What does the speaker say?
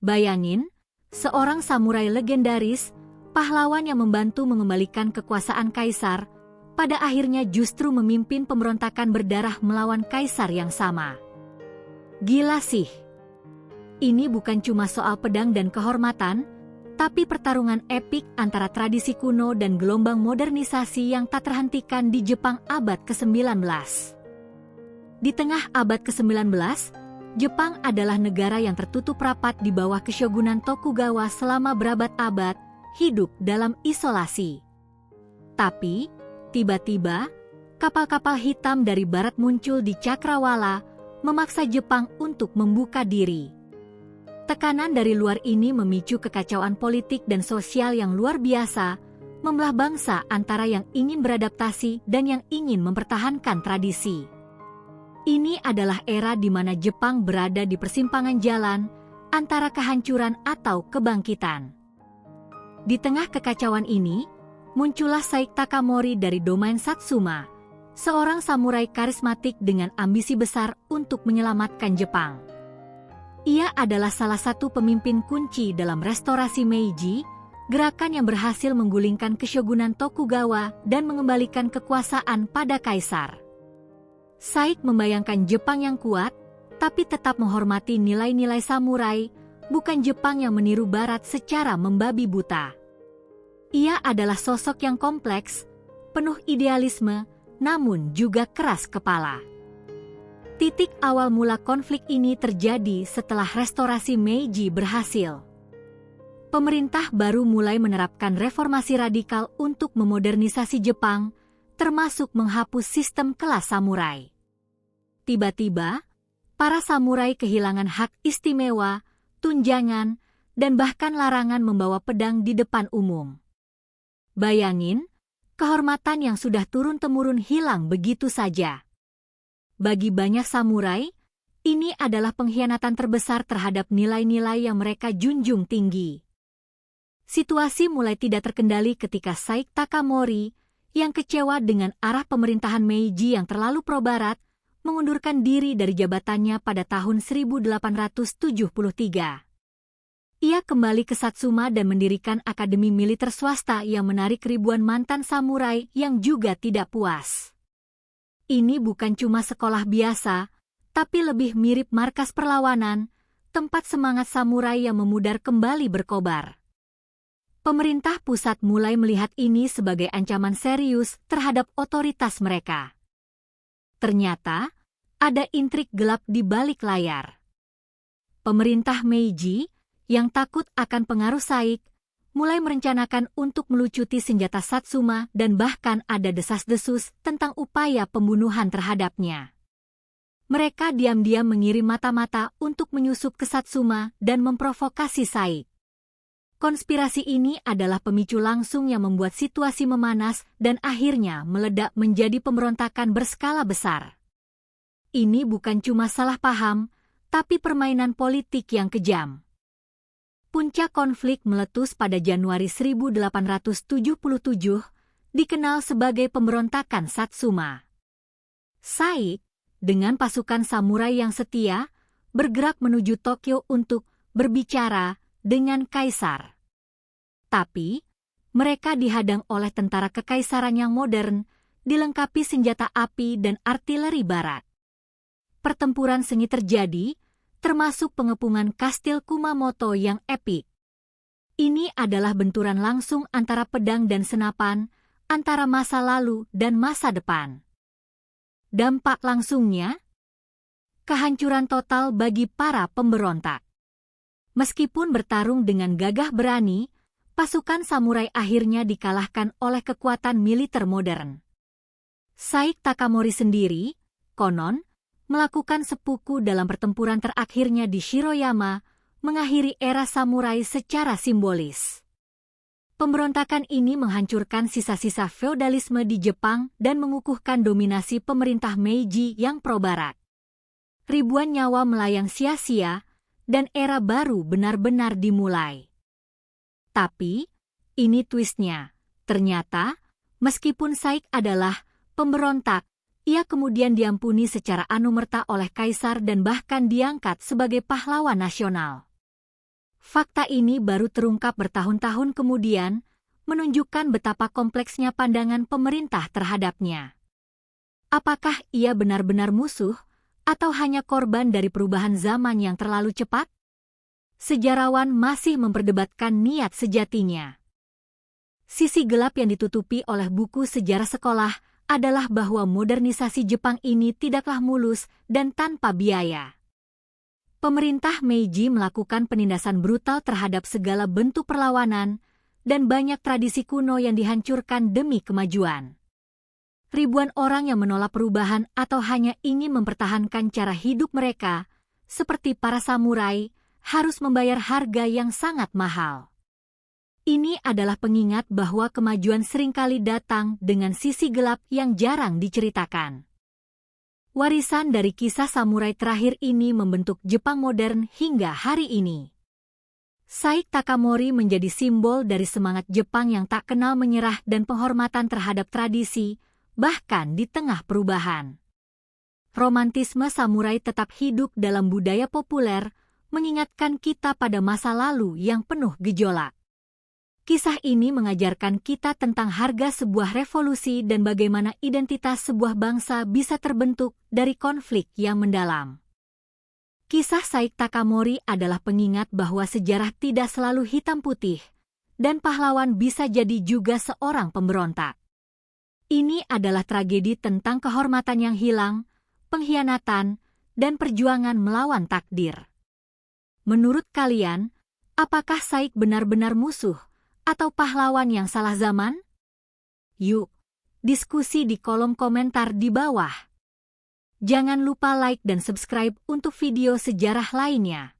Bayangin, seorang samurai legendaris, pahlawan yang membantu mengembalikan kekuasaan kaisar, pada akhirnya justru memimpin pemberontakan berdarah melawan kaisar yang sama. Gila sih. Ini bukan cuma soal pedang dan kehormatan, tapi pertarungan epik antara tradisi kuno dan gelombang modernisasi yang tak terhentikan di Jepang abad ke-19. Di tengah abad ke-19, Jepang adalah negara yang tertutup rapat di bawah keshogunan Tokugawa selama berabad-abad, hidup dalam isolasi. Tapi, tiba-tiba, kapal-kapal hitam dari barat muncul di Cakrawala, memaksa Jepang untuk membuka diri. Tekanan dari luar ini memicu kekacauan politik dan sosial yang luar biasa, membelah bangsa antara yang ingin beradaptasi dan yang ingin mempertahankan tradisi. Ini adalah era di mana Jepang berada di persimpangan jalan antara kehancuran atau kebangkitan. Di tengah kekacauan ini, muncullah Saik Takamori dari domain Satsuma, seorang samurai karismatik dengan ambisi besar untuk menyelamatkan Jepang. Ia adalah salah satu pemimpin kunci dalam restorasi Meiji, gerakan yang berhasil menggulingkan keshogunan Tokugawa dan mengembalikan kekuasaan pada kaisar. Saik membayangkan Jepang yang kuat, tapi tetap menghormati nilai-nilai samurai, bukan Jepang yang meniru Barat secara membabi buta. Ia adalah sosok yang kompleks, penuh idealisme, namun juga keras kepala. Titik awal mula konflik ini terjadi setelah restorasi Meiji berhasil. Pemerintah baru mulai menerapkan reformasi radikal untuk memodernisasi Jepang, termasuk menghapus sistem kelas samurai. Tiba-tiba, para samurai kehilangan hak istimewa, tunjangan, dan bahkan larangan membawa pedang di depan umum. Bayangin, kehormatan yang sudah turun-temurun hilang begitu saja. Bagi banyak samurai, ini adalah pengkhianatan terbesar terhadap nilai-nilai yang mereka junjung tinggi. Situasi mulai tidak terkendali ketika Saik Takamori, yang kecewa dengan arah pemerintahan Meiji yang terlalu pro-barat, mengundurkan diri dari jabatannya pada tahun 1873. Ia kembali ke Satsuma dan mendirikan akademi militer swasta yang menarik ribuan mantan samurai yang juga tidak puas. Ini bukan cuma sekolah biasa, tapi lebih mirip markas perlawanan, tempat semangat samurai yang memudar kembali berkobar. Pemerintah pusat mulai melihat ini sebagai ancaman serius terhadap otoritas mereka. Ternyata, ada intrik gelap di balik layar. Pemerintah Meiji, yang takut akan pengaruh Saik, mulai merencanakan untuk melucuti senjata Satsuma dan bahkan ada desas-desus tentang upaya pembunuhan terhadapnya. Mereka diam-diam mengirim mata-mata untuk menyusup ke Satsuma dan memprovokasi Saik. Konspirasi ini adalah pemicu langsung yang membuat situasi memanas dan akhirnya meledak menjadi pemberontakan berskala besar. Ini bukan cuma salah paham, tapi permainan politik yang kejam. Puncak konflik meletus pada Januari 1877, dikenal sebagai pemberontakan Satsuma. Saik, dengan pasukan samurai yang setia, bergerak menuju Tokyo untuk berbicara dengan kaisar. Tapi, mereka dihadang oleh tentara kekaisaran yang modern, dilengkapi senjata api dan artileri barat. Pertempuran sengit terjadi, termasuk pengepungan Kastil Kumamoto yang epik. Ini adalah benturan langsung antara pedang dan senapan, antara masa lalu dan masa depan. Dampak langsungnya, kehancuran total bagi para pemberontak. Meskipun bertarung dengan gagah berani, pasukan samurai akhirnya dikalahkan oleh kekuatan militer modern. Saik Takamori sendiri, konon, melakukan seppuku dalam pertempuran terakhirnya di Shiroyama, mengakhiri era samurai secara simbolis. Pemberontakan ini menghancurkan sisa-sisa feodalisme di Jepang dan mengukuhkan dominasi pemerintah Meiji yang pro-barat. Ribuan nyawa melayang sia-sia, dan era baru benar-benar dimulai. Tapi, ini twistnya. Ternyata, meskipun Saik adalah pemberontak, ia kemudian diampuni secara anumerta oleh kaisar dan bahkan diangkat sebagai pahlawan nasional. Fakta ini baru terungkap bertahun-tahun kemudian, menunjukkan betapa kompleksnya pandangan pemerintah terhadapnya. Apakah ia benar-benar musuh, atau hanya korban dari perubahan zaman yang terlalu cepat? Sejarawan masih memperdebatkan niat sejatinya. Sisi gelap yang ditutupi oleh buku sejarah sekolah adalah bahwa modernisasi Jepang ini tidaklah mulus dan tanpa biaya. Pemerintah Meiji melakukan penindasan brutal terhadap segala bentuk perlawanan, dan banyak tradisi kuno yang dihancurkan demi kemajuan. Ribuan orang yang menolak perubahan atau hanya ingin mempertahankan cara hidup mereka, seperti para samurai, harus membayar harga yang sangat mahal. Ini adalah pengingat bahwa kemajuan seringkali datang dengan sisi gelap yang jarang diceritakan. Warisan dari kisah samurai terakhir ini membentuk Jepang modern hingga hari ini. Saik Takamori menjadi simbol dari semangat Jepang yang tak kenal menyerah dan penghormatan terhadap tradisi, bahkan di tengah perubahan. Romantisme samurai tetap hidup dalam budaya populer, mengingatkan kita pada masa lalu yang penuh gejolak. Kisah ini mengajarkan kita tentang harga sebuah revolusi dan bagaimana identitas sebuah bangsa bisa terbentuk dari konflik yang mendalam. Kisah Saik Takamori adalah pengingat bahwa sejarah tidak selalu hitam putih, dan pahlawan bisa jadi juga seorang pemberontak. Ini adalah tragedi tentang kehormatan yang hilang, pengkhianatan, dan perjuangan melawan takdir. Menurut kalian, apakah Saik benar-benar musuh atau pahlawan yang salah zaman? Yuk, diskusi di kolom komentar di bawah. Jangan lupa like dan subscribe untuk video sejarah lainnya.